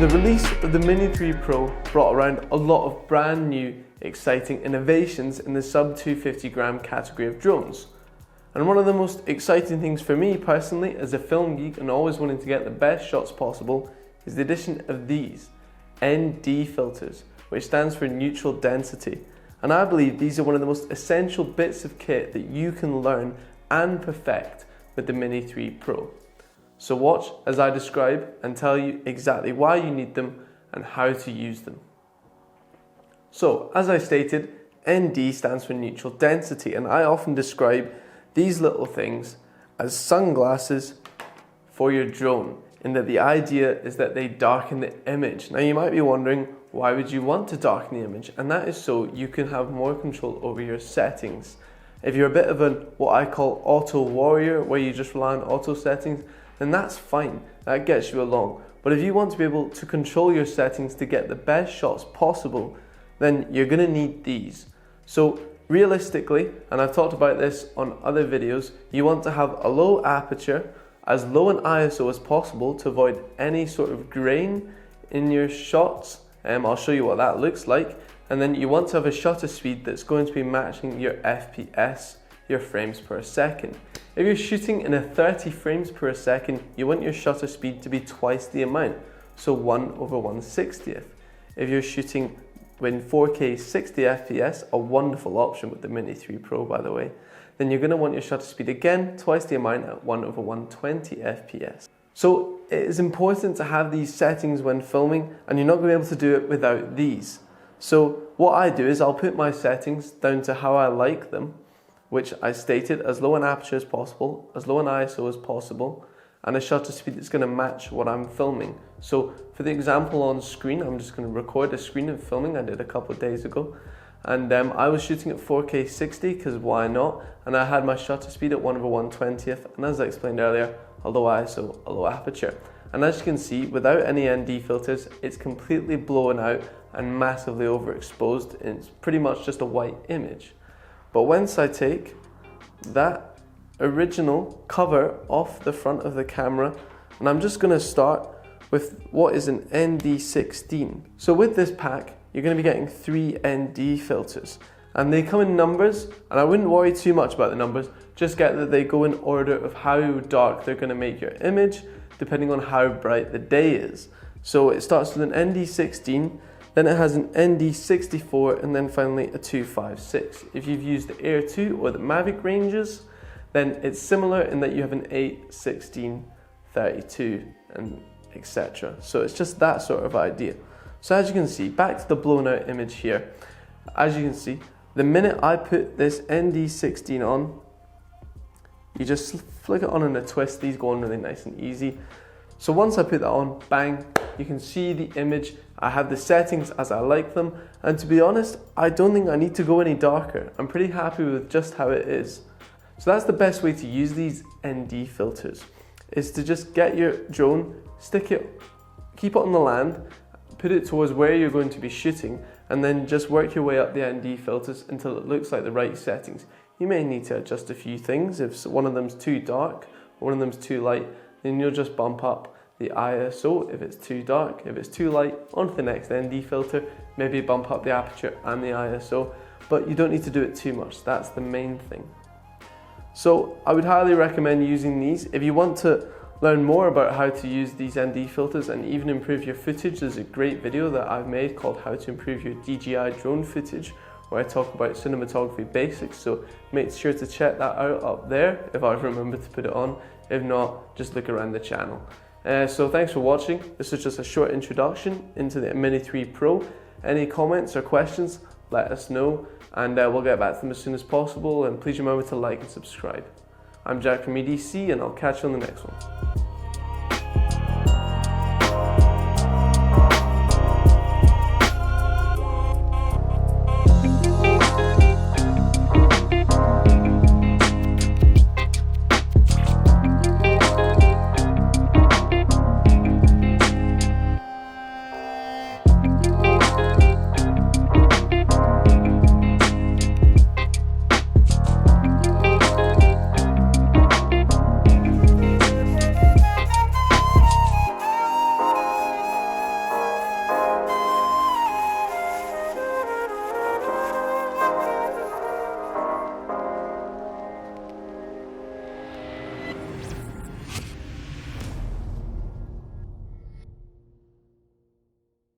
The release of the Mini 3 Pro brought around a lot of brand new, exciting innovations in the sub 250 gram category of drones. And one of the most exciting things for me personally as a film geek and always wanting to get the best shots possible is the addition of these ND filters, which stands for neutral density. And I believe these are one of the most essential bits of kit that you can learn and perfect with the Mini 3 Pro. So watch as I describe and tell you exactly why you need them and how to use them. So, as I stated, ND stands for neutral density, and I often describe these little things as sunglasses for your drone, in that the idea is that they darken the image. Now you might be wondering, why would you want to darken the image? And that is so you can have more control over your settings. If you're a bit of what I call auto warrior, where you just rely on auto settings, then that's fine, that gets you along. But if you want to be able to control your settings to get the best shots possible, then you're gonna need these. So realistically, and I've talked about this on other videos, you want to have a low aperture, as low an ISO as possible to avoid any sort of grain in your shots. I'll show you what that looks like. And then you want to have a shutter speed that's going to be matching your FPS, your frames per second. If you're shooting in a 30 frames per second, you want your shutter speed to be twice the amount, so 1/160th. If you're shooting in 4K 60 FPS, a wonderful option with the Mini 3 Pro by the way, then you're going to want your shutter speed again twice the amount at 1/120 FPS. So it is important to have these settings when filming, and you're not going to be able to do it without these. So what I do is I'll put my settings down to how I like them, which I stated as low an aperture as possible, as low an ISO as possible, and a shutter speed that's going to match what I'm filming. So for the example on screen, I'm just going to record a screen of filming I did a couple of days ago. And I was shooting at 4K 60 because why not? And I had my shutter speed at 1/120th, and as I explained earlier, a low ISO, a low aperture. And as you can see, without any ND filters, it's completely blown out and massively overexposed. It's pretty much just a white image. But once I take that original cover off the front of the camera, and I'm just gonna start with what is an ND16. So with this pack, you're gonna be getting 3 ND filters, and they come in numbers, and I wouldn't worry too much about the numbers, just get that they go in order of how dark they're gonna make your image, depending on how bright the day is. So it starts with an ND16, then it has an ND64, and then finally a 256. If you've used the Air 2 or the Mavic ranges, then it's similar in that you have an 8, 16, 32, and etc. So it's just that sort of idea. So as you can see, back to the blown out image here, as you can see, the minute I put this ND16 on, you just flick it on in a twist, these go on really nice and easy. So once I put that on, bang, you can see the image. I have the settings as I like them, and to be honest, I don't think I need to go any darker. I'm pretty happy with just how it is. So that's the best way to use these ND filters, is to just get your drone, stick it, keep it on the land, put it towards where you're going to be shooting, and then just work your way up the ND filters until it looks like the right settings. You may need to adjust a few things. If one of them's too dark or one of them's too light, then you'll just bump up the ISO if it's too dark. If it's too light, onto the next ND filter, maybe bump up the aperture and the ISO, but you don't need to do it too much. That's the main thing. So I would highly recommend using these. If you want to learn more about how to use these ND filters and even improve your footage, there's a great video that I've made called How to Improve Your DJI Drone Footage, where I talk about cinematography basics, so make sure to check that out up there if I remember to put it on. If not, just look around the channel. So thanks for watching. This is just a short introduction into the Mini 3 Pro. Any comments or questions, let us know, and we'll get back to them as soon as possible. And please remember to like and subscribe. I'm Jack from EDC, and I'll catch you on the next one.